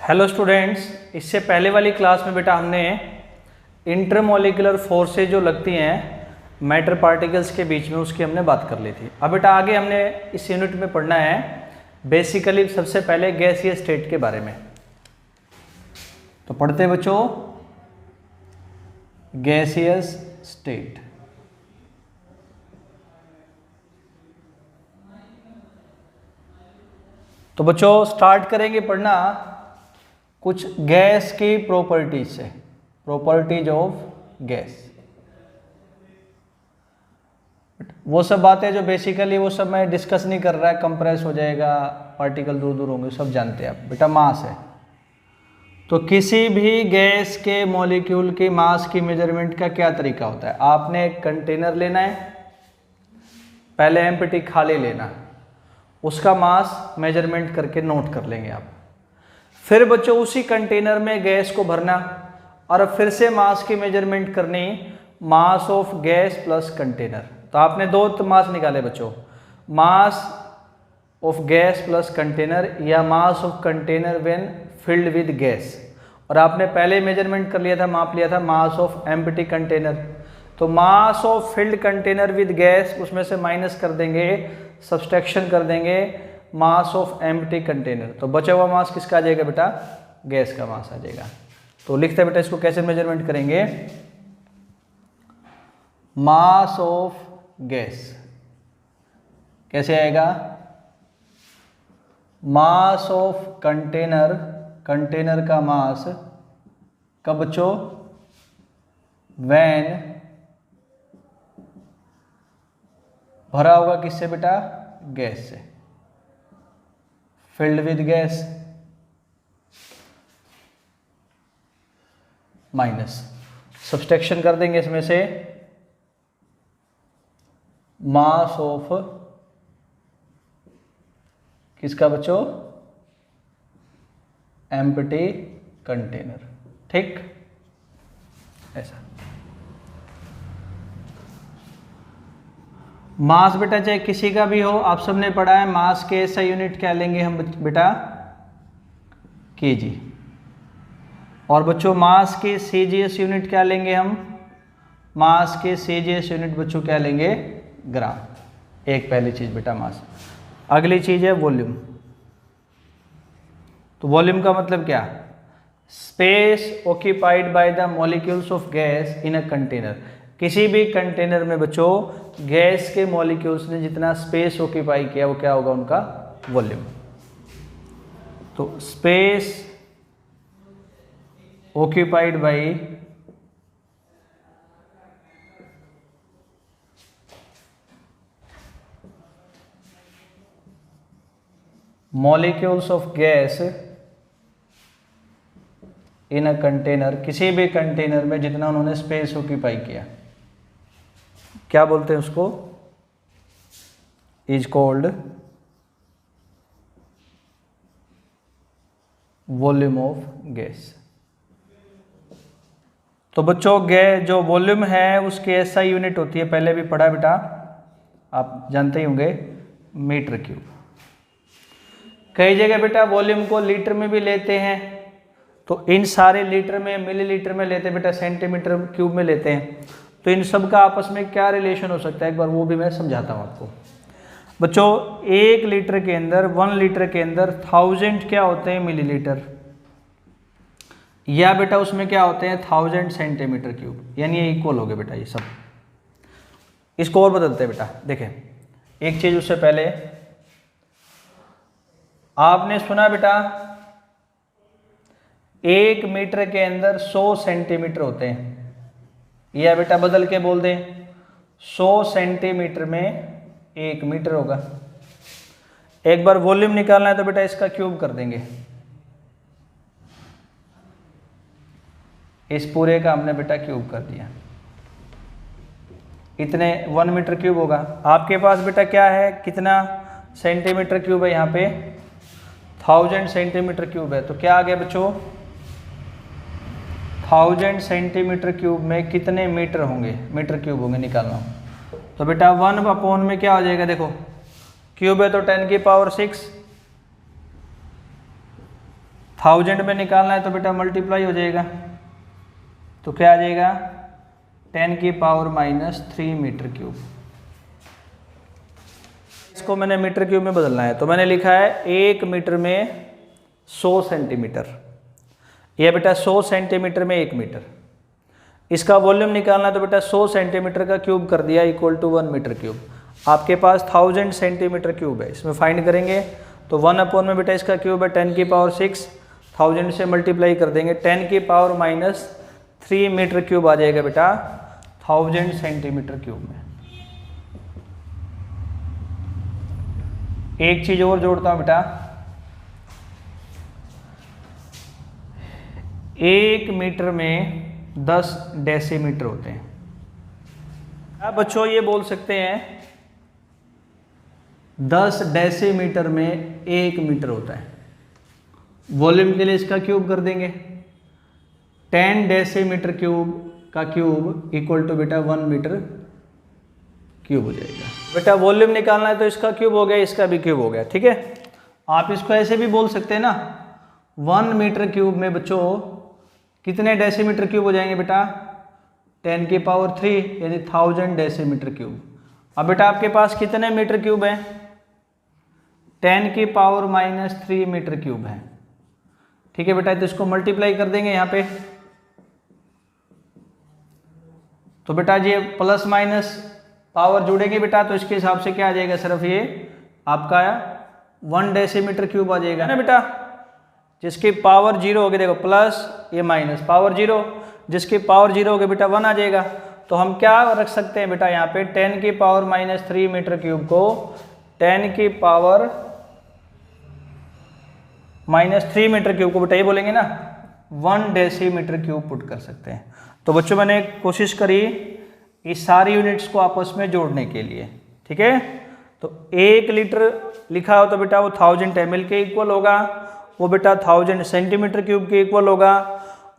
Hello students, इससे पहले वाली क्लास में बेटा हमने इंटरमोलिकुलर फोर्सेज जो लगती हैं मैटर पार्टिकल्स के बीच में उसकी हमने बात कर ली थी। अब बेटा आगे हमने इस यूनिट में पढ़ना है बेसिकली सबसे पहले गैसीय स्टेट के बारे में। तो पढ़ते बच्चों गैसियस स्टेट। तो बच्चों स्टार्ट करेंगे पढ़ना कुछ गैस की प्रॉपर्टीज से, प्रॉपर्टीज ऑफ गैस। वो सब बातें जो बेसिकली वो सब मैं डिस्कस नहीं कर रहा है, कंप्रेस हो जाएगा, पार्टिकल दूर दूर होंगे, सब जानते हैं आप। बेटा मास है, तो किसी भी गैस के मॉलिक्यूल की मास की मेजरमेंट का क्या तरीका होता है? आपने एक कंटेनर लेना है, पहले एम्प्टी खाली लेना, उसका मास मेजरमेंट करके नोट कर लेंगे आप। फिर बच्चों उसी कंटेनर में गैस को भरना और फिर से मास की मेजरमेंट करनी, mass of gas plus container. तो आपने दो मास निकाले बच्चों, mass of gas plus container या mass of container when filled with gas. और आपने पहले मेजरमेंट कर लिया था, माप लिया था मास ऑफ एम्प्टी कंटेनर। तो mass of filled container with gas, उसमें से माइनस कर देंगे, सब्सट्रैक्शन कर देंगे मास ऑफ एम्प्टी कंटेनर। तो बचा हुआ मास किसका आ जाएगा बेटा? गैस का मास आ जाएगा। तो लिखते हैं बेटा इसको कैसे मेजरमेंट करेंगे, मास ऑफ गैस कैसे आएगा? मास ऑफ कंटेनर, कंटेनर का मास कब बच्चों? व्हेन भरा होगा किससे बेटा? गैस से, field with gas, minus subtraction कर देंगे इसमें से मास ऑफ किसका बच्चों? Empty container. ठीक, ऐसा। मास बेटा चाहे किसी का भी हो, आप सबने पढ़ा है मास के ऐसा यूनिट क्या लेंगे हम बेटा? केजी। और बच्चों मास के सीजीएस यूनिट क्या लेंगे हम? मास के सीजीएस यूनिट बच्चों क्या लेंगे? ग्राम। एक पहली चीज बेटा मास। अगली चीज है वॉल्यूम। तो वॉल्यूम का मतलब क्या? Space occupied by the molecules of gas in a container. किसी भी कंटेनर में बच्चों गैस के मॉलिक्यूल्स ने जितना स्पेस ऑक्यूपाई किया वो क्या होगा? उनका वॉल्यूम। तो space occupied by molecules of gas in a container, किसी भी कंटेनर में जितना उन्होंने स्पेस ऑक्यूपाई किया, क्या बोलते हैं उसको? Is called volume of gas. तो बच्चों जो वॉल्यूम है उसकी एसआई यूनिट होती है, पहले भी पढ़ा बेटा, आप जानते ही होंगे, मीटर क्यूब। कई जगह बेटा वॉल्यूम को लीटर में भी लेते हैं, तो इन सारे लीटर में, मिलीलीटर में लेते हैं बेटा, सेंटीमीटर क्यूब में लेते हैं। तो इन सब का आपस में क्या रिलेशन हो सकता है, एक बार वो भी मैं समझाता हूँ आपको। बच्चों 1 लीटर के अंदर, 1 लीटर के अंदर 1000 क्या होते हैं? मिलीलीटर। या बेटा उसमें क्या होते हैं? 1000 सेंटीमीटर क्यूब, यानी ये इक्वल हो गए बेटा ये सब। इसको और बदलते हैं बेटा, देखें एक चीज उससे पहले, आपने सुना बेटा 1 मीटर के अंदर 100 सेंटीमीटर होते हैं, या बेटा बदल के बोल दें 100 सेंटीमीटर में 1 मीटर होगा। एक बार वॉल्यूम निकालना है तो बेटा इसका क्यूब कर देंगे, इस पूरे का हमने बेटा क्यूब कर दिया, इतने 1 मीटर क्यूब होगा। आपके पास बेटा क्या है, कितना सेंटीमीटर क्यूब है? यहाँ पे 1000 सेंटीमीटर क्यूब है। तो क्या आ गया बच्चों? 1000 सेंटीमीटर क्यूब में कितने मीटर होंगे? मीटर क्यूब होंगे, निकालना। तो बेटा 1/, में क्या हो जाएगा? देखो क्यूब है तो 10⁶, 1000 में निकालना है तो बेटा मल्टीप्लाई हो जाएगा, तो क्या आ जाएगा 10 की पावर -3 मीटर क्यूब। इसको मैंने मीटर क्यूब में बदलना है, तो मैंने लिखा है 1 मीटर में 100 सेंटीमीटर, यह बेटा 100 सेंटीमीटर में 1 मीटर। इसका वॉल्यूम निकालना है तो बेटा 100 सेंटीमीटर का क्यूब कर दिया इक्वल टू 1 मीटर क्यूब। आपके पास 1000 सेंटीमीटर क्यूब है, इसमें फाइंड करेंगे तो 1 में बेटा इसका क्यूब है 10 की पावर 6, 1000 से मल्टीप्लाई कर देंगे 10 की पावर -3 मीटर क्यूब आ जाएगा बेटा 1000 सेंटीमीटर क्यूब में। एक चीज और जोड़ता हूं बेटा, 1 मीटर में 10 डेसीमीटर होते हैं। अब बच्चों ये बोल सकते हैं 10 डेसीमीटर में 1 मीटर होता है। वॉल्यूम के लिए इसका क्यूब कर देंगे, 10 डेसीमीटर क्यूब का क्यूब इक्वल टू बेटा 1 मीटर क्यूब हो जाएगा। बेटा वॉल्यूम निकालना है तो इसका क्यूब हो गया, इसका भी क्यूब हो गया, ठीक है। आप इसको ऐसे भी बोल सकते हैं ना, 1 मीटर क्यूब में बच्चों कितने डेसीमीटर क्यूब हो जाएंगे बेटा 10 की पावर 3 यानी 1000 डेसीमीटर क्यूब। अब बेटा आपके पास कितने मीटर क्यूब है 10 की पावर -3 मीटर क्यूब है, ठीक है बेटा। तो इसको मल्टीप्लाई कर देंगे यहाँ पे, तो बेटा ये प्लस माइनस पावर जुड़ेगी बेटा, तो इसके हिसाब से क्या आ जाएगा, सिर्फ ये आपका 1 डेसीमीटर क्यूब आ जाएगा ना बेटा। जिसकी पावर 0 होगी, देखो प्लस ये माइनस पावर 0, जिसकी पावर 0 होगी बेटा 1 आ जाएगा। तो हम क्या रख सकते हैं बेटा यहाँ पे 10 की पावर -3 मीटर क्यूब को 10 की पावर -3 मीटर क्यूब को बेटा ये बोलेंगे ना 1 डेसीमीटर क्यूब पुट कर सकते हैं। तो बच्चों मैंने कोशिश करी इस सारी यूनिट्स को आपस में जोड़ने के लिए, ठीक है। तो 1 लीटर लिखा हो तो बेटा वो 1000 ml के इक्वल होगा, वो बेटा 1000 सेंटीमीटर क्यूब के इक्वल होगा,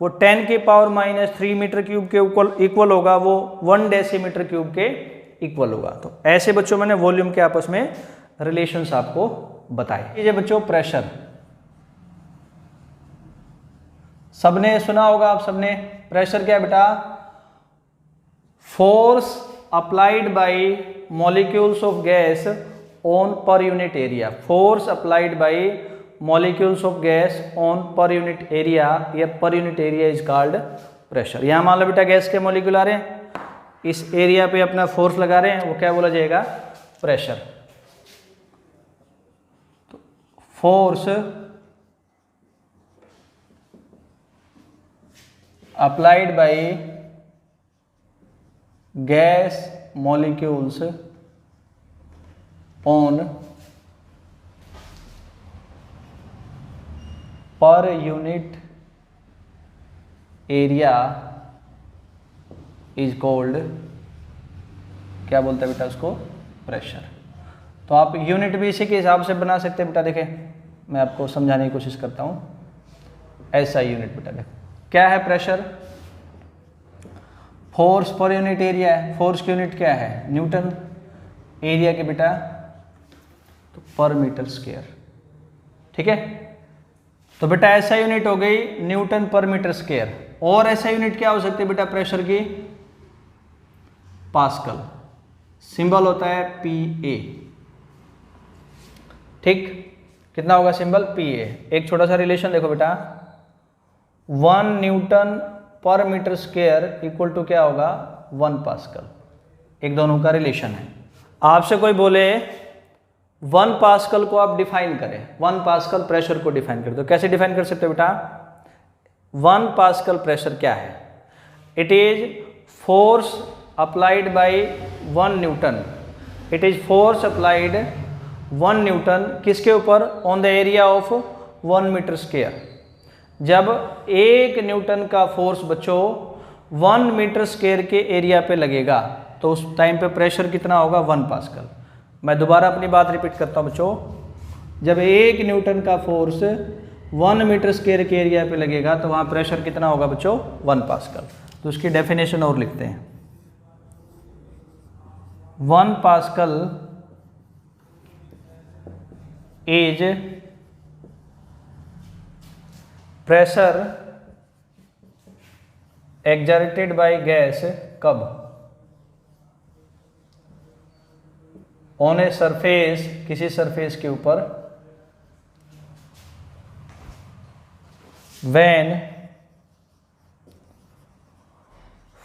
वो 10 की पावर -3 मीटर क्यूब के इक्वल होगा, वो 1 डेसीमीटर क्यूब के इक्वल होगा। तो ऐसे बच्चों मैंने वॉल्यूम के आपस में रिलेशंस आपको बताए। ये बच्चों प्रेशर सबने सुना होगा, आप सबने प्रेशर क्या है बेटा, force applied by molecules of gas on per unit area. Force applied by molecules of gas on per unit area, या per unit area is called pressure. यहां मान लो बेटा गैस के मॉलिक्यूल आ रहे हैं, इस एरिया पे अपना फोर्स लगा रहे हैं, वो क्या बोला जाएगा प्रेशर। तो force applied by gas molecules on per unit area is called, क्या बोलते हैं बेटा उसको, प्रेशर। तो आप यूनिट भी इसी के हिसाब से बना सकते हैं बेटा। देखें मैं आपको समझाने की कोशिश करता हूँ, ऐसा यूनिट बेटा देखो क्या है pressure, force per unit area है। फोर्स की यूनिट क्या है न्यूटन, एरिया के बेटा तो पर मीटर स्क्वायर, ठीक है। तो बेटा ऐसा यूनिट हो गई न्यूटन पर मीटर स्क्वायर। और ऐसा यूनिट क्या हो सकती है बेटा प्रेशर की, पास्कल, सिंबल होता है PA, ठीक। कितना होगा सिंबल PA। एक छोटा सा रिलेशन देखो बेटा, 1 न्यूटन पर मीटर स्क्वायर इक्वल टू क्या होगा 1 पास्कल। एक दोनों का रिलेशन है। आपसे कोई बोले 1 पास्कल को आप डिफाइन करें, 1 पास्कल प्रेशर को डिफाइन कर दो, कैसे डिफाइन कर सकते हो बेटा। 1 पास्कल प्रेशर क्या है, it is force applied by 1 newton, it is force applied 1 newton किसके ऊपर, on the area of 1 metre square. जब 1 न्यूटन का फोर्स बच्चों 1 मीटर स्क्वायर के एरिया पे लगेगा तो उस टाइम पे प्रेशर कितना होगा 1 पास्कल। मैं दोबारा अपनी बात रिपीट करता हूँ बच्चों, जब 1 न्यूटन का फोर्स 1 मीटर स्क्वायर के एरिया पे लगेगा तो वहाँ प्रेशर कितना होगा बच्चों 1 पास्कल। तो उसकी डेफिनेशन और लिखते हैं, 1 pascal is pressure exerted by gas कब? ऑन ए सरफेस, किसी सरफेस के ऊपर, when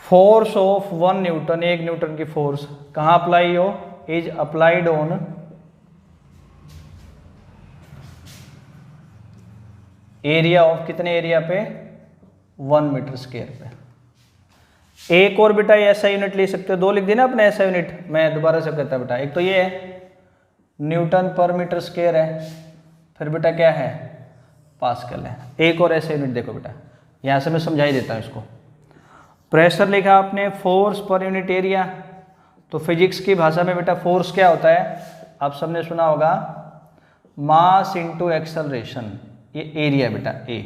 force of 1 Newton, 1 Newton की फोर्स कहां अप्लाई हो? Is applied on area of, कितने एरिया पे? 1 मीटर स्क्वायर पे। एक और बेटा ये ऐसा यूनिट ले सकते हो, दो लिख देना अपने ऐसा यूनिट, मैं दोबारा से कहता बेटा। एक तो ये है न्यूटन पर मीटर स्क्वायर है, फिर बेटा क्या है? पास्कल है। एक और ऐसा यूनिट देखो बेटा, यहां से मैं समझाई देता हूं इसको। प्रेशर लिखा आपने फोर्स पर यूनिट एरिया, तो फिजिक्स की भाषा में बेटा फोर्स क्या होता है? आप सबने सुना होगा मास इंटू एक्सेलरेशन, ये एरिया बेटा ए।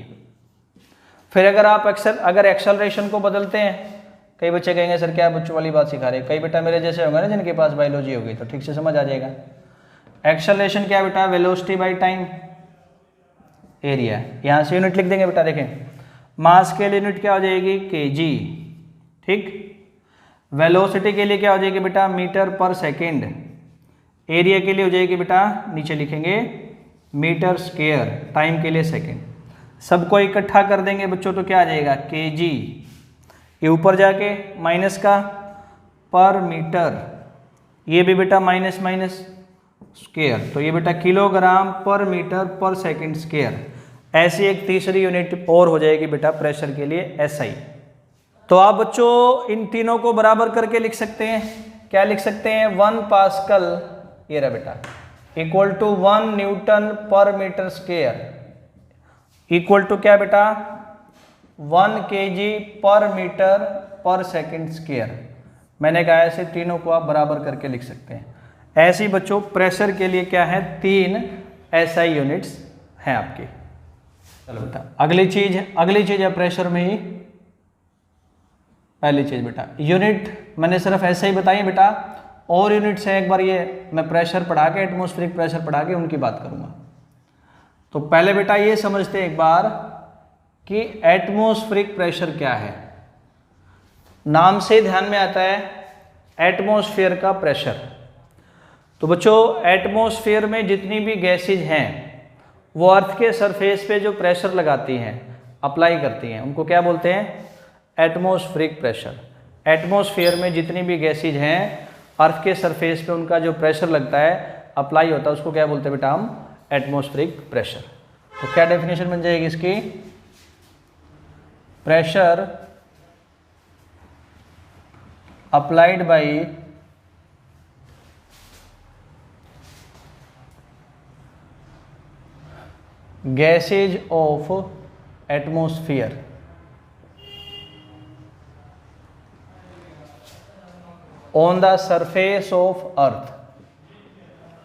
फिर अगर आप अगर एक्सेलरेशन को बदलते हैं, कई बच्चे कहेंगे सर क्या बच्चों वाली बात सिखा रहे हैं, कई बेटा मेरे जैसे होंगे ना जिनके पास बायोलॉजी होगी तो ठीक से समझ आ जाएगा। एक्सेलरेशन क्या बेटा? Velocity by time area. यहां से यूनिट लिख देंगे बेटा, देखें मास के लिए यूनिट क्या हो जाएगी? केजी, ठीक। वेलोसिटी के लिए क्या हो जाएगी बेटा? मीटर पर सेकेंड। एरिया के लिए हो जाएगी बेटा, नीचे लिखेंगे मीटर स्क्वायर, टाइम के लिए सेकेंड। सबको इकट्ठा कर देंगे बच्चों तो क्या आ जाएगा? केजी। ये ऊपर जाके माइनस का पर मीटर, ये भी बेटा माइनस माइनस स्क्वायर, तो ये बेटा किलोग्राम पर मीटर पर सेकंड स्क्वायर। ऐसी एक तीसरी यूनिट और हो जाएगी बेटा प्रेशर के लिए, एसआई। तो आप बच्चों इन तीनों को बराबर करके लिख सकते हैं। क्या लिख सकते हैं? 1 पास्कल, ये रहा बेटा, इक्वल टू 1 न्यूटन पर मीटर स्क्वायर, इक्वल टू क्या बेटा? 1 केजी पर मीटर पर सेकंड स्क्वायर। मैंने कहा ऐसे तीनों को आप बराबर करके लिख सकते हैं। ऐसे ही बच्चों प्रेशर के लिए क्या है? 3 एसआई यूनिट्स हैं आपकी। चलो बेटा अगली चीज है प्रेशर में ही पहली चीज बेटा यूनिट, मैंने सिर्फ ऐसे ही बताई बेटा, और यूनिट्स है एक बार ये मैं प्रेशर पढ़ा के, एटमॉस्फेरिक प्रेशर पढ़ा के उनकी बात करूंगा। तो पहले बेटा ये समझते हैं एक बार कि एटमॉस्फेरिक प्रेशर क्या है। नाम से ध्यान में आता है एटमॉस्फेयर का प्रेशर। तो बच्चों एटमॉस्फेयर में जितनी भी गैसेज हैं वो अर्थ के सरफेस पे जो प्रेशर लगाती हैं, अप्लाई करती हैं, उनको क्या बोलते हैं? Atmospheric pressure. एटमॉस्फेयर में जितनी भी गैसेज हैं अर्थ के सरफेस पे उनका जो प्रेशर लगता है, अप्लाई होता है, उसको क्या बोलते हैं बेटा हम? Atmospheric pressure. तो क्या डेफिनेशन बन जाएगी इसकी? Pressure applied by gases of atmosphere on the surface of earth,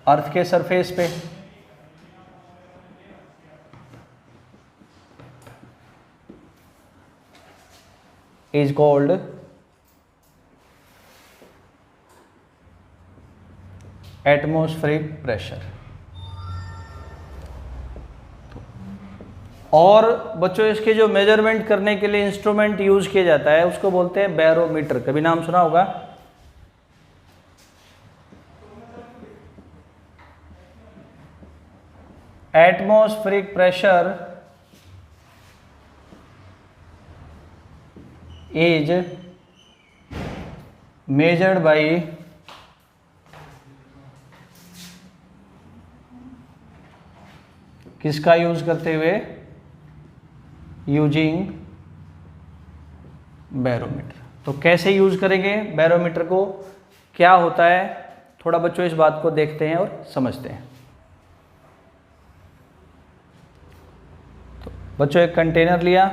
earth के सरफेस पे, इज कॉल्ड एटमॉस्फेरिक प्रेशर। और बच्चों इसके जो मेजरमेंट करने के लिए इंस्ट्रूमेंट यूज किया जाता है उसको बोलते हैं बैरोमीटर। कभी नाम सुना होगा? Atmospheric pressure is measured by किसका यूज करते हुए? Using barometer. तो कैसे यूज करेंगे बैरोमीटर को, क्या होता है, थोड़ा बच्चों इस बात को देखते हैं और समझते हैं। तो बच्चों एक कंटेनर लिया,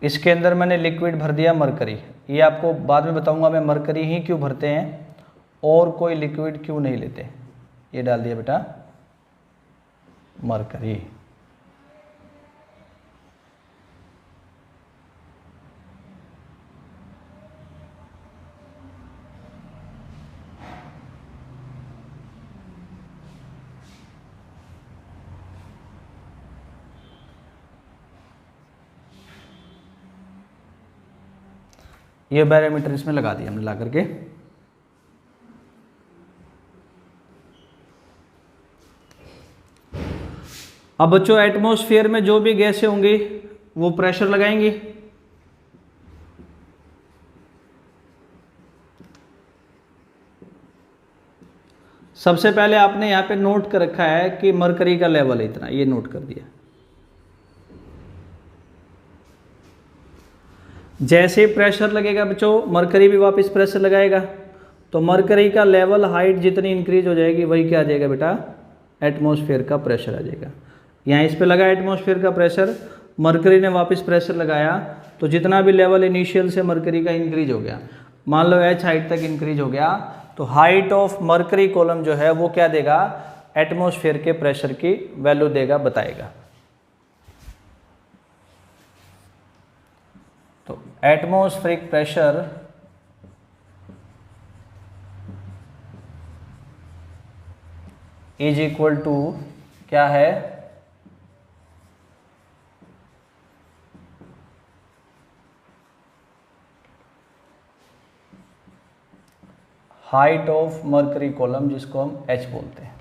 इसके अंदर मैंने लिक्विड भर दिया मरकरी। ये आपको बाद में बताऊंगा मैं मरकरी ही क्यों भरते हैं और कोई लिक्विड क्यों नहीं लेते। ये डाल दिया बेटा मरकरी। ये बैरोमीटर इसमें लगा दिया हमने ला करके। अब बच्चों एटमॉस्फेयर में जो भी गैसें होंगी वो प्रेशर लगाएंगी। सबसे पहले आपने यहाँ पे नोट कर रखा है कि मरकरी का लेवल है इतना, ये नोट कर दिया। जैसे ही प्रेशर लगेगा बच्चों मरकरी भी वापस प्रेशर लगाएगा, तो मरकरी का लेवल हाइट जितनी इंक्रीज हो जाएगी वही क्या आ जाएगा बेटा, एटमॉस्फेयर का प्रेशर आ जाएगा। यहाँ इस पे लगा एटमॉस्फेयर का प्रेशर, मरकरी ने वापस प्रेशर लगाया, तो जितना भी लेवल इनिशियल से मरकरी का इंक्रीज हो गया, मान लो h हाइट तक इंक्रीज हो गया, तो हाइट ऑफ मरकरी कॉलम जो है वो क्या देगा, एटमॉस्फेयर के प्रेशर की वैल्यू देगा, बताएगा। तो atmospheric pressure is equal to क्या है, हाइट ऑफ मरकरी कॉलम, जिसको हम h बोलते हैं।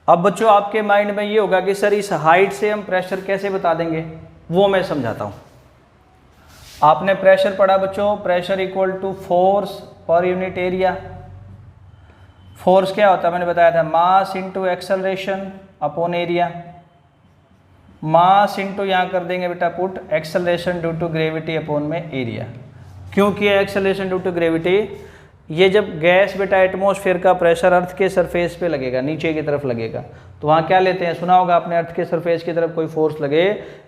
अब बच्चों आपके माइंड में ये होगा कि सर इस हाइट से हम प्रेशर कैसे बता देंगे, वो मैं समझाता हूँ। आपने प्रेशर पढ़ा बच्चों, pressure equal to force per unit area. Force क्या होता है मैंने बताया था, mass into acceleration upon area. Mass into यहाँ कर देंगे बेटा put acceleration due to gravity upon में एरिया। क्यों किया एक्सेलरेशन ड्यू टू ग्रेविटी, ये जब गैस बेटा एटमॉस्फेयर का प्रेशर अर्थ के सरफेस पे लगेगा, नीचे की तरफ लगेगा, तो वहाँ क्या लेते हैं, सुना होगा आपने, अर्थ के सरफेस की तरफ कोई फोर्स लगे,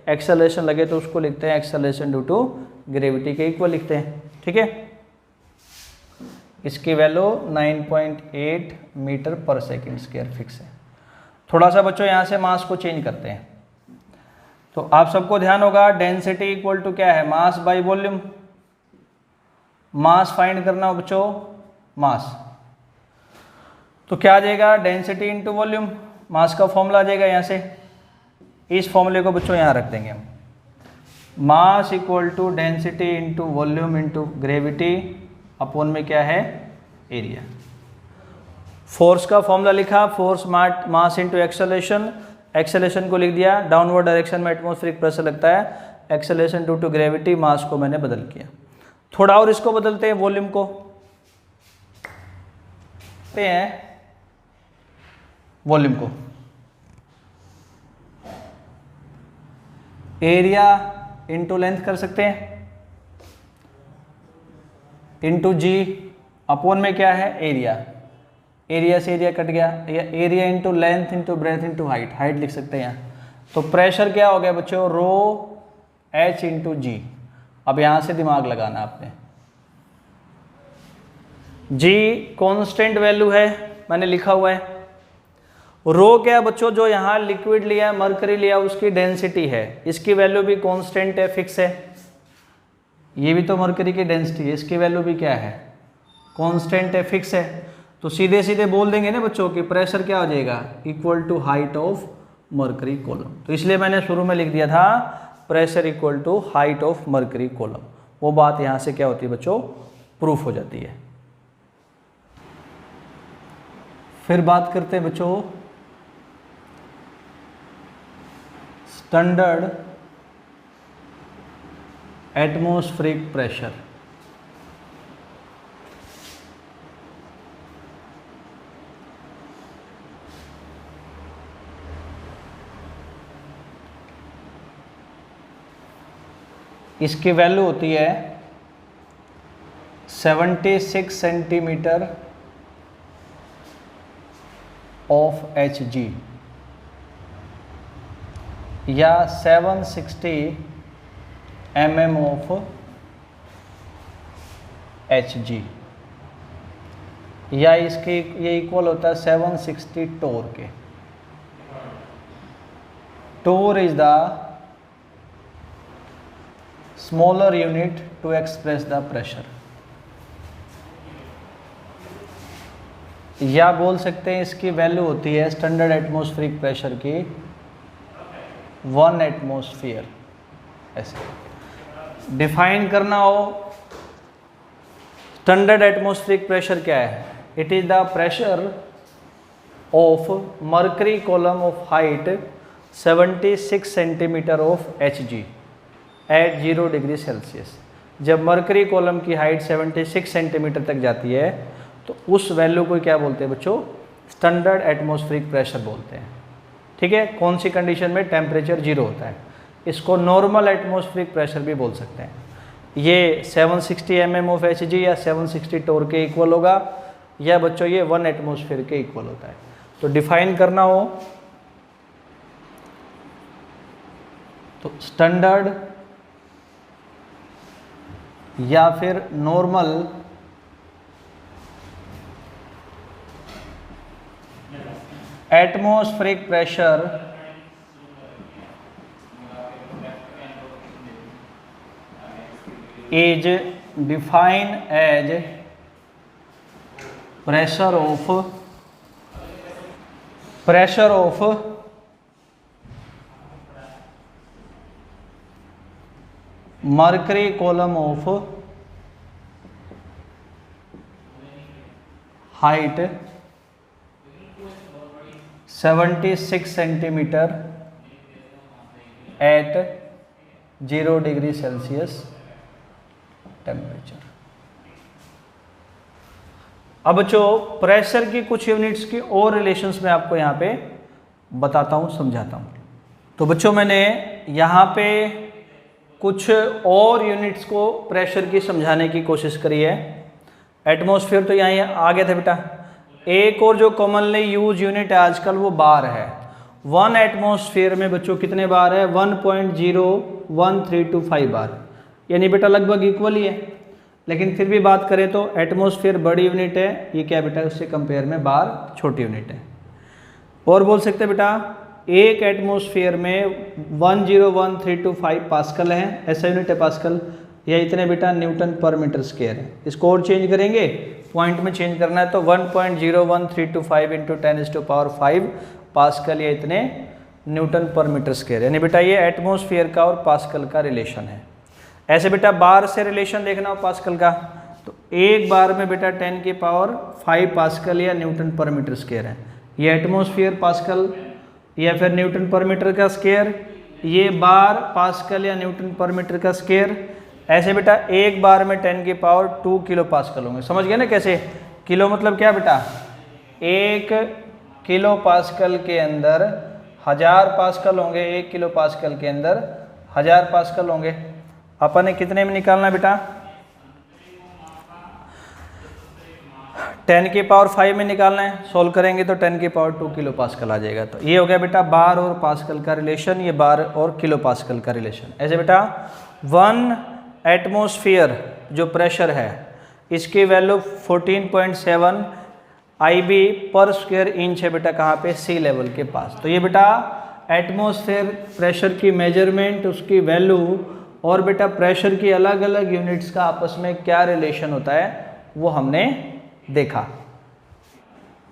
एक्सेलरेशन लगे, तो उसको लिखते हैं एक्सेलरेशन ड्यू टू ग्रेविटी के इक्वल लिखते हैं। ठीक है, इसकी वैल्यू 9.8 मीटर पर सेकेंड स्क्वायर फिक्स है। थोड़ा सा बच्चों यहाँ से मास को चेंज करते हैं, तो आप सबको ध्यान होगा डेंसिटी इक्वल टू क्या है, mass by volume. Mass find करना हो बच्चों, मास, तो क्या आ जाएगा, डेंसिटी इंटू वॉल्यूम। मास का फॉर्मूला आ जाएगा यहाँ से, इस फॉर्मूले को बच्चों यहाँ रख देंगे हम, mass equal to density into volume into gravity upon में क्या है, एरिया। फोर्स का फॉर्मूला लिखा, force mass into acceleration, acceleration को लिख दिया, डाउनवर्ड डायरेक्शन में एटमॉस्फेरिक प्रेशर लगता है, acceleration due to gravity, mass को मैंने बदल किया। थोड़ा और इसको बदलते हैं, वॉल्यूम को हैं, वॉल्यूम को एरिया इंटू लेंथ कर सकते हैं, इंटू जी अपॉन में क्या है, एरिया। एरिया से एरिया कट गया, area into length into breadth into height, height लिख सकते हैं यहाँ। तो प्रेशर क्या हो गया बच्चों, रो एच इंटू जी। अब यहां से दिमाग लगाना आपने, जी कांस्टेंट वैल्यू है मैंने लिखा हुआ है, रो क्या बच्चों, जो यहाँ लिक्विड लिया मरकरी लिया उसकी डेंसिटी है, इसकी वैल्यू भी कांस्टेंट है, फिक्स है। ये भी तो मरकरी की डेंसिटी है, इसकी वैल्यू भी क्या है, कांस्टेंट है, फिक्स है। तो सीधे सीधे बोल देंगे ना बच्चों कि प्रेशर क्या हो जाएगा, equal to height of mercury column. तो इसलिए मैंने शुरू में लिख दिया था pressure equal to height of mercury column. वो बात यहाँ से क्या होती है बच्चों, प्रूफ हो जाती है। फिर बात करते हैं बच्चों स्टैंडर्ड एटमॉस्फेरिक प्रेशर। इसकी वैल्यू होती है 76 सेंटीमीटर ऑफ एच जी या 760 mm ऑफ एच जी, या इसके ये इक्वल होता है 760 टोर के। Torr is the smaller unit to express the pressure, या बोल सकते हैं इसकी वैल्यू होती है स्टैंडर्ड एटमॉस्फेरिक प्रेशर की 1 एटमॉस्फेयर। ऐसे डिफाइन करना हो स्टैंडर्ड एटमॉस्फेरिक प्रेशर क्या है? It is the pressure of mercury column of height 76 centimetre of Hg at 0 degree Celsius. जब मर्करी कॉलम की हाइट 76 सेंटीमीटर तक जाती है तो उस वैल्यू को क्या बोलते हैं बच्चों? स्टैंडर्ड एटमॉस्फेरिक प्रेशर बोलते हैं। ठीक है, कौन सी कंडीशन में? टेम्परेचर 0 होता है। इसको नॉर्मल एटमॉस्फेरिक प्रेशर भी बोल सकते हैं। ये 760 mm ऑफ Hg या 760 टोर के इक्वल होगा, या बच्चों ये 1 एटमॉस्फेयर के इक्वल होता है। तो डिफाइन करना हो तो स्टैंडर्ड या फिर normal atmospheric pressure is defined as pressure of mercury column of height 76 centimeter at 0 degree Celsius temperature. अब जो प्रेशर की कुछ यूनिट्स की और रिलेशंस में आपको यहाँ पे बताता हूँ, समझाता हूँ। तो बच्चों मैंने यहाँ पे कुछ और यूनिट्स को प्रेशर की समझाने की कोशिश करी है। एटमॉस्फेयर तो यहाँ आ गया था बेटा। एक और जो कॉमनली यूज यूनिट है आजकल वो बार है। 1 एटमॉस्फेयर में बच्चों कितने बार है? 1.01325 बार, यानी बेटा लगभग इक्वल ही है। लेकिन फिर भी बात करें तो एटमॉस्फेयर बड़ी यूनिट है, ये क्या बेटा उससे कंपेयर में बार छोटी यूनिट है। और बोल सकते हैं बेटा एक एटमॉस्फेयर में 101,325 पास्कल है, ऐसा यूनिट है पास्कल, या इतने बेटा न्यूटन पर मीटर स्क्वायर है। इसको और चेंज करेंगे, पॉइंट में चेंज करना है तो 1.01325 इंटू 10⁵ पास्कल, या इतने न्यूटन पर मीटर स्क्वायर। यानी बेटा ये एटमॉस्फेयर का और पास्कल का रिलेशन है। ऐसे बेटा बार से रिलेशन देखना हो पास्कल का तो एक बार में बेटा 10⁵ पास्कल या न्यूटन पर मीटर स्क्वायर है। ये एटमॉस्फेयर पास्कल या फिर न्यूटन पर मीटर का स्क्वायर, ये बार पास्कल या न्यूटन पर मीटर का स्क्वायर। ऐसे बेटा एक बार में 10⁻² किलो पास्कल होंगे। समझ गए ना कैसे? किलो मतलब क्या बेटा? 1 किलो पास्कल के अंदर 1000 पास्कल होंगे, 1 किलो पास्कल के अंदर 1000 पास्कल होंगे। अपन ने कितने में निकालना बेटा? 10⁵ में निकालना है। सोल्व करेंगे तो 10⁻² किलो पास्कल आ जाएगा। तो ये हो गया बेटा बार और पास्कल का रिलेशन, ये बार और किलो पास्कल का रिलेशन। ऐसे बेटा 1 एटमॉस्फेयर जो प्रेशर है इसकी वैल्यू 14.7 IB पर स्क्वायर इंच है बेटा, कहाँ पे? सी लेवल के पास। तो ये बेटा एटमॉस्फेयर प्रेशर की मेजरमेंट, उसकी वैल्यू और बेटा प्रेशर की अलग अलग यूनिट्स का आपस में क्या रिलेशन होता है वो हमने देखा।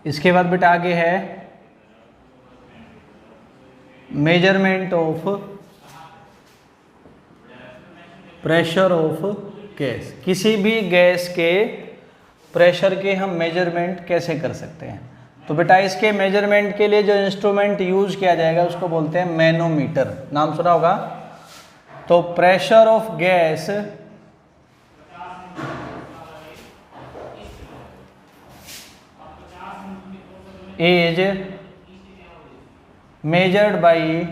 इसके बाद बेटा आगे है measurement of pressure of gas. किसी भी गैस के प्रेशर के हम मेजरमेंट कैसे कर सकते हैं? तो बेटा इसके मेजरमेंट के लिए जो इंस्ट्रूमेंट यूज किया जाएगा उसको बोलते हैं मैनोमीटर। नाम सुना होगा। तो pressure of gas is measured by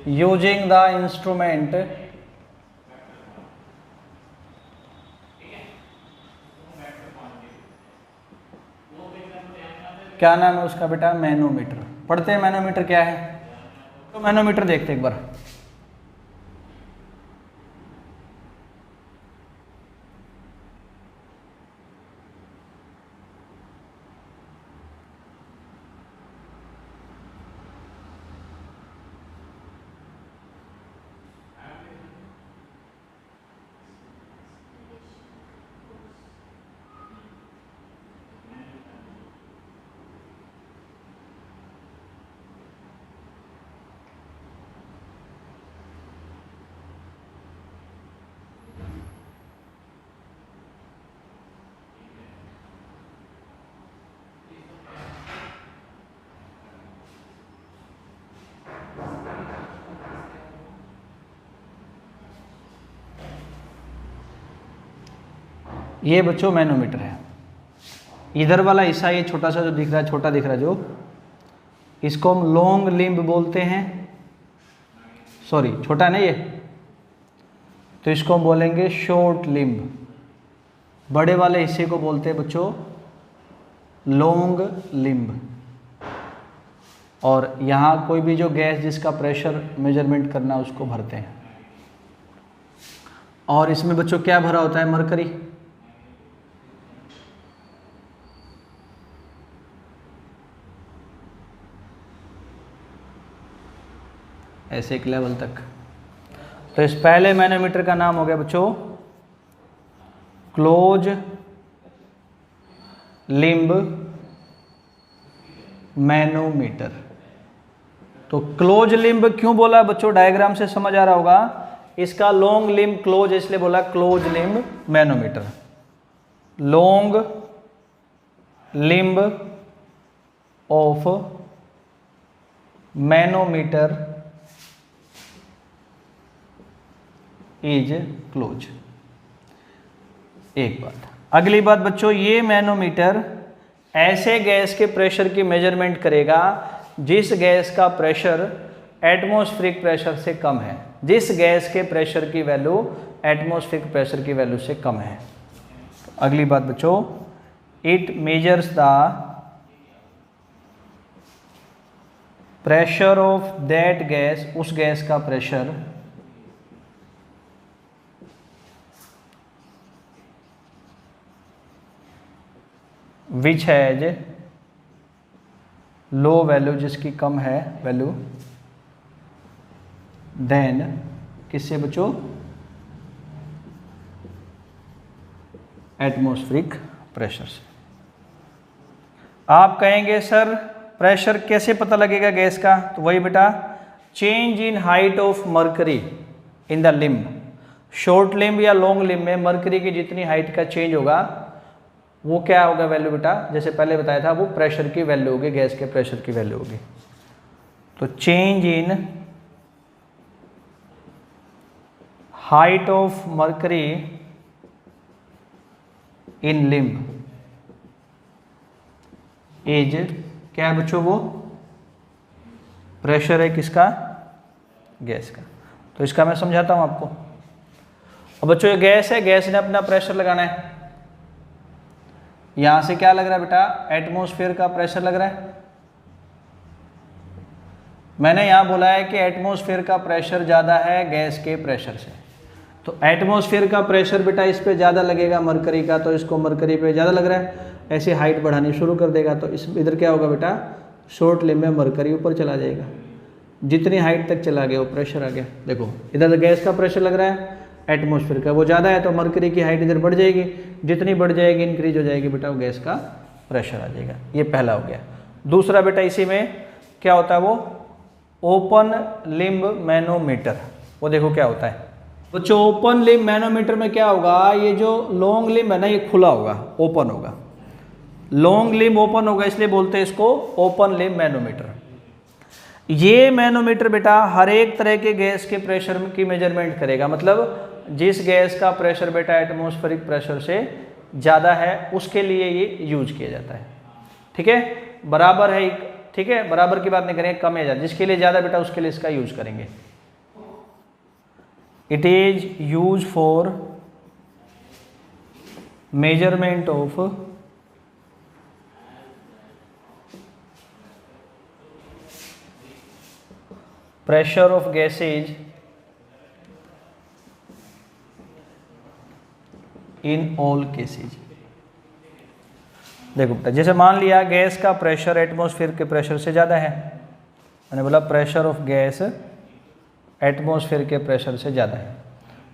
using the instrument क्या नाम है उसका बेटा? मैनोमीटर। पढ़ते हैं मैनोमीटर क्या है। तो मैनोमीटर देखते हैं एक बार। ये बच्चों मैनोमीटर है। इधर वाला हिस्सा ये छोटा सा जो दिख रहा है, छोटा दिख रहा है जो, इसको हम लॉन्ग लिम्ब बोलते हैं। सॉरी, छोटा नहीं ये, तो इसको हम बोलेंगे शॉर्ट लिम्ब। बड़े वाले हिस्से को बोलते हैं बच्चों लॉन्ग लिम्ब। और यहाँ कोई भी जो गैस जिसका प्रेशर मेजरमेंट करना है उसको भरते हैं। और इसमें बच्चों क्या भरा होता है? मरकरी। ऐसे एक लेवल तक। तो इस पहले मैनोमीटर का नाम हो गया बच्चों क्लोज लिम्ब मैनोमीटर। तो क्लोज लिम्ब क्यों बोला बच्चों? डायग्राम से समझ आ रहा होगा। इसका लॉन्ग लिम्ब क्लोज इसलिए बोला close limb manometer. Long limb of manometer is close. एक बात। अगली बात बच्चों, ये मैनोमीटर ऐसे गैस के प्रेशर की मेजरमेंट करेगा जिस गैस का प्रेशर एटमॉस्फेरिक प्रेशर से कम है। जिस गैस के प्रेशर की वैल्यू एटमॉस्फेरिक प्रेशर की वैल्यू से कम है। अगली बात बच्चों, it measures the pressure of that gas, उस गैस का pressure which has low value, जिसकी कम है वैल्यू, देन किससे बच्चों? एटमॉस्फेरिक प्रेशर से। आप कहेंगे सर प्रेशर कैसे पता लगेगा गैस का? तो वही बेटा, change in height of mercury in the limb. Short limb या लॉन्ग लिम्ब में मर्करी की जितनी हाइट का चेंज होगा वो क्या होगा वैल्यू बेटा? जैसे पहले बताया था, वो प्रेशर की वैल्यू होगी, गैस के प्रेशर की वैल्यू होगी। तो change in height of mercury in limb is क्या है बच्चों? वो प्रेशर है किसका? गैस का। तो इसका मैं समझाता हूं आपको। अब बच्चों ये गैस है, गैस ने अपना प्रेशर लगाना है। यहां से क्या लग रहा है बेटा? एटमॉस्फेयर का प्रेशर लग रहा है। मैंने यहां बोला है कि एटमॉस्फेयर का प्रेशर ज़्यादा है गैस के प्रेशर से। तो एटमॉस्फेयर का प्रेशर बेटा इस पे ज़्यादा लगेगा मरकरी का, तो इसको मरकरी पे ज़्यादा लग रहा है, ऐसे हाइट बढ़ानी शुरू कर देगा। तो इस इधर क्या होगा बेटा? शॉर्ट लिम्ब में मरकरी ऊपर चला जाएगा। जितनी हाइट तक चला गया वो प्रेशर आ गया। देखो इधर गैस का प्रेशर लग रहा है, एटमॉस्फेयर का वो ज़्यादा है, तो मरकरी की हाइट इधर बढ़ जाएगी। जितनी बढ़ जाएगी इंक्रीज हो जाएगी बेटा, वो गैस का प्रेशर आ जाएगा। ये पहला हो गया। दूसरा बेटा इसी में क्या होता है? वो ओपन लिम्ब मैनोमीटर। वो देखो क्या होता है बच्चों। ओपन लिम्ब मैनोमीटर में क्या होगा? ये जो लॉन्ग लिम्ब है ना, ये खुला होगा, ओपन होगा। लॉन्ग लिम्ब ओपन होगा, इसलिए बोलते हैं इसको ओपन लिम्ब मैनोमीटर। ये मैनोमीटर बेटा हर एक तरह के गैस के प्रेशर की मेजरमेंट करेगा। मतलब जिस गैस का प्रेशर बेटा एटमॉस्फेरिक प्रेशर से ज़्यादा है उसके लिए ये यूज किया जाता है। ठीक है, बराबर है, ठीक है, बराबर की बात नहीं करेंगे, कम या ज़्यादा। जिसके लिए ज़्यादा बेटा उसके लिए इसका यूज करेंगे। It is use for measurement of pressure of gases in all cases. देखो बेटा, जैसे मान लिया गैस का प्रेशर एटमॉस्फेयर के प्रेशर से ज़्यादा है। मैंने बोला प्रेशर ऑफ गैस एटमॉस्फेयर के प्रेशर से ज़्यादा है।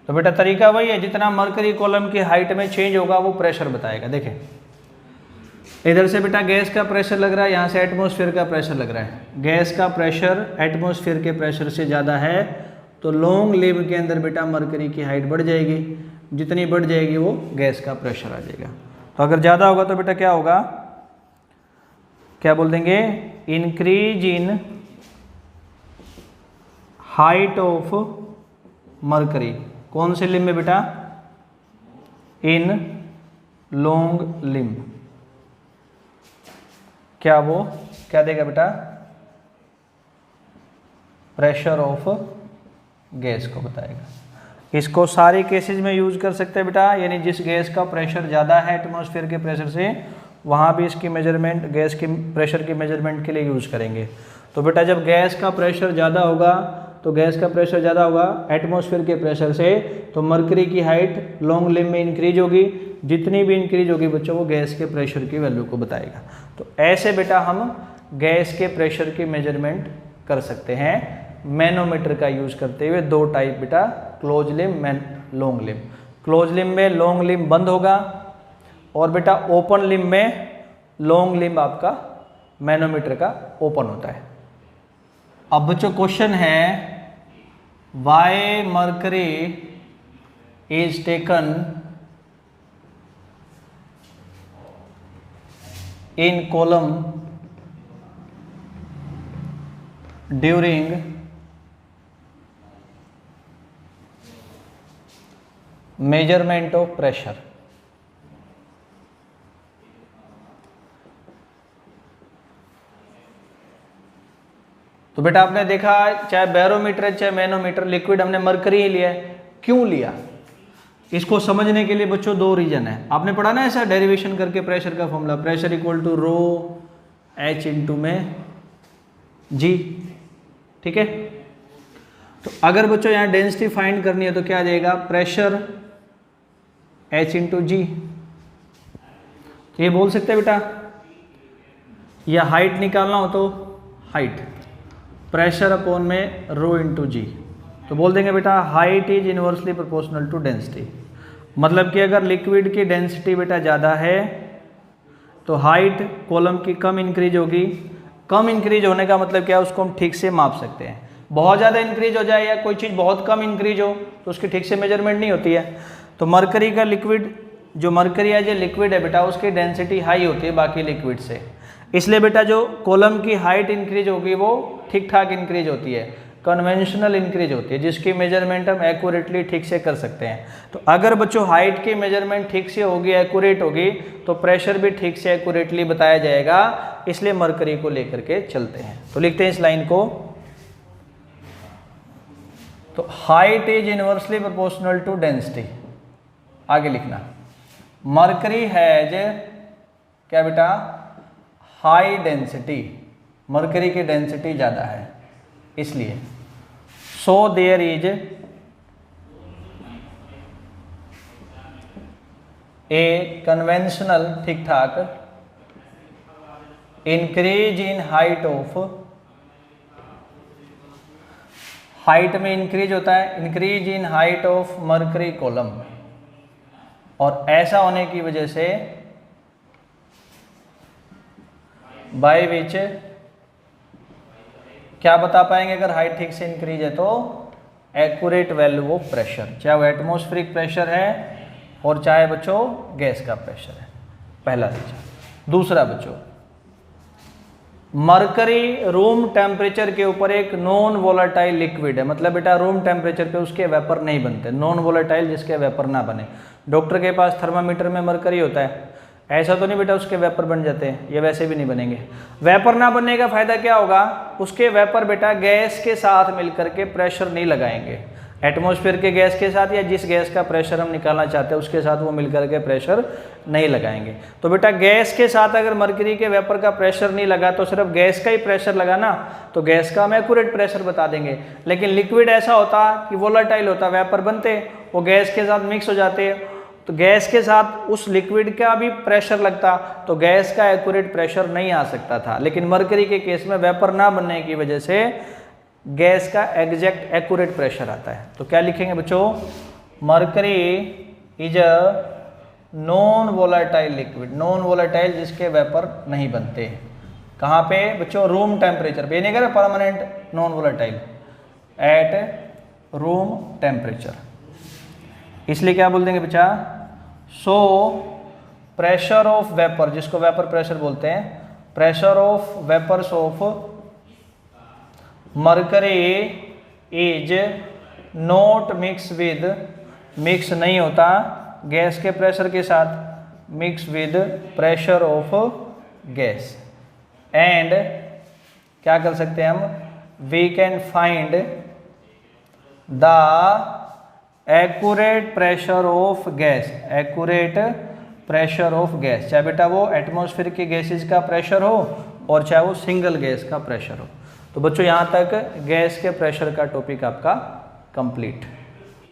तो बेटा तरीका वही है, जितना मरकरी कॉलम की हाइट में चेंज होगा वो प्रेशर बताएगा। देखें इधर से बेटा गैस का प्रेशर लग रहा है, यहाँ से एटमॉस्फेयर का प्रेशर लग रहा है। गैस का प्रेशर एटमॉस्फेयर के प्रेशर से ज़्यादा है, तो लॉन्ग लिम्ब के अंदर बेटा मरकरी की हाइट बढ़ जाएगी। जितनी बढ़ जाएगी वो गैस का प्रेशर आ जाएगा। तो अगर ज़्यादा होगा तो बेटा क्या होगा? क्या बोल देंगे? Increase in height of mercury. कौन से लिम्ब में बेटा? इन लॉन्ग लिम्ब, क्या वो क्या देगा बेटा, प्रेशर ऑफ गैस को बताएगा। इसको सारे केसेस में यूज कर सकते हैं बेटा, यानी जिस गैस का प्रेशर ज़्यादा है एटमॉस्फेयर के प्रेशर से, वहाँ भी इसकी मेजरमेंट, गैस की प्रेशर की मेजरमेंट के लिए यूज करेंगे। तो बेटा जब गैस का प्रेशर ज़्यादा होगा, तो गैस का प्रेशर ज़्यादा होगा एटमॉस्फेयर के प्रेशर से, तो मरकरी की हाइट लॉन्ग लिम्ब में इंक्रीज होगी, जितनी भी इंक्रीज होगी बच्चों वो गैस के प्रेशर की वैल्यू को बताएगा। तो ऐसे बेटा हम गैस के प्रेशर की मेजरमेंट कर सकते हैं मैनोमीटर का यूज करते हुए। दो टाइप बेटा, close limb, long limb. Close limb में लॉन्ग लिम्ब बंद होगा, और बेटा ओपन लिम्ब में लॉन्ग लिम्ब आपका मैनोमीटर का ओपन होता है। अब बच्चों क्वेश्चन है, why mercury is taken in column during measurement of pressure. तो बेटा आपने देखा, चाहे बैरोमीटर है चाहे मैनोमीटर, लिक्विड हमने मरकरी ही लिया है। क्यों लिया, इसको समझने के लिए बच्चों दो रीजन है। आपने पढ़ा ना ऐसा डेरिवेशन करके प्रेशर का formula, pressure equal to rho h into में जी, ठीक है। तो अगर बच्चों यहाँ डेंसिटी फाइंड करनी है तो क्या देगा, प्रेशर एच इंटू जी। तो ये बोल सकते हैं बेटा, या हाइट निकालना हो तो हाइट प्रेशर अपॉन में रो इंटू जी। तो बोल देंगे बेटा height is inversely proportional to density. मतलब कि अगर लिक्विड की डेंसिटी बेटा ज़्यादा है तो हाइट कॉलम की कम इंक्रीज होगी। कम इंक्रीज होने का मतलब क्या है, उसको हम ठीक से माप सकते हैं। बहुत ज़्यादा इंक्रीज हो जाए या कोई चीज़ बहुत कम इंक्रीज हो तो उसकी ठीक से मेजरमेंट नहीं होती है। तो मरकरी का लिक्विड, जो मरकरी है जो लिक्विड है बेटा, उसकी डेंसिटी हाई होती है बाकी लिक्विड से, इसलिए बेटा जो कॉलम की हाइट इंक्रीज होगी वो ठीक ठाक इंक्रीज होती है, कन्वेंशनल इंक्रीज होती है, जिसकी मेजरमेंट हम एक्यूरेटली ठीक से कर सकते हैं। तो अगर बच्चों हाइट की मेजरमेंट ठीक से होगी, एक्यूरेट होगी, तो प्रेशर भी ठीक से एक्यूरेटली बताया जाएगा। इसलिए मरकरी को लेकर के चलते हैं। तो लिखते हैं इस लाइन को, तो height is inversely proportional to density. आगे लिखना, मरकरी हैज क्या बेटा, हाई डेंसिटी, मरकरी की डेंसिटी ज़्यादा है इसलिए। So there is a conventional, ठीक ठाक, increase in height of, height में इंक्रीज होता है, increase in height of mercury column. और ऐसा होने की वजह से बाय विच क्या बता पाएंगे, अगर हाइट ठीक से इंक्रीज है तो एक्यूरेट वैल्यू ऑफ प्रेशर, चाहे वो एटमॉस्फेरिक प्रेशर है और चाहे बच्चों गैस का प्रेशर है। पहला रीजन। दूसरा बच्चों, मरकरी रूम टेम्परेचर के ऊपर एक नॉन वोलेटाइल लिक्विड है। मतलब बेटा रूम टेम्परेचर पे उसके वेपर नहीं बनते, नॉन वोलेटाइल जिसके वेपर ना बने। डॉक्टर के पास थर्मामीटर में मरकरी होता है, ऐसा तो नहीं बेटा उसके वेपर बन जाते हैं, ये वैसे भी नहीं बनेंगे। वेपर ना बनने का फायदा क्या होगा, उसके वेपर बेटा गैस के साथ मिलकर के प्रेशर नहीं लगाएंगे, एटमॉस्फेयर के गैस के साथ या जिस गैस का प्रेशर हम निकालना चाहते हैं उसके साथ वो मिलकर के प्रेशर नहीं लगाएंगे। तो बेटा गैस के साथ अगर मरकरी के वेपर का प्रेशर नहीं लगा तो सिर्फ गैस का ही प्रेशर लगा ना, तो गैस का हम एक्यूरेट प्रेशर बता देंगे। लेकिन लिक्विड ऐसा होता कि वोलेटाइल होता, वेपर बनते वो गैस के साथ मिक्स हो जाते, तो गैस के साथ उस लिक्विड का भी प्रेशर लगता, तो गैस का एक्यूरेट प्रेशर नहीं आ सकता था। लेकिन मरकरी के केस में वेपर ना बनने की वजह से गैस का एग्जैक्ट एक्यूरेट प्रेशर आता है। तो क्या लिखेंगे बच्चों, mercury is a non volatile liquid, non volatile जिसके वेपर नहीं बनते। कहाँ पे बच्चों, रूम टेम्परेचर पे, नहीं कह रहे permanent non volatile, at room temperature. इसलिए क्या बोल देंगे बच्चा, सो प्रेशर ऑफ वेपर, जिसको वेपर प्रेशर बोलते हैं, pressure of vapours of mercury is not mix with, mix नहीं होता गैस के प्रेशर के साथ, mix with pressure of gas and क्या कर सकते हैं हम, we can find the accurate pressure of gas, accurate pressure of gas, चाहे बेटा वो एटमॉस्फेयर की गैसेज का प्रेशर हो और चाहे वो सिंगल गैस का प्रेशर हो। तो बच्चों यहाँ तक गैस के प्रेशर का टॉपिक आपका कंप्लीट।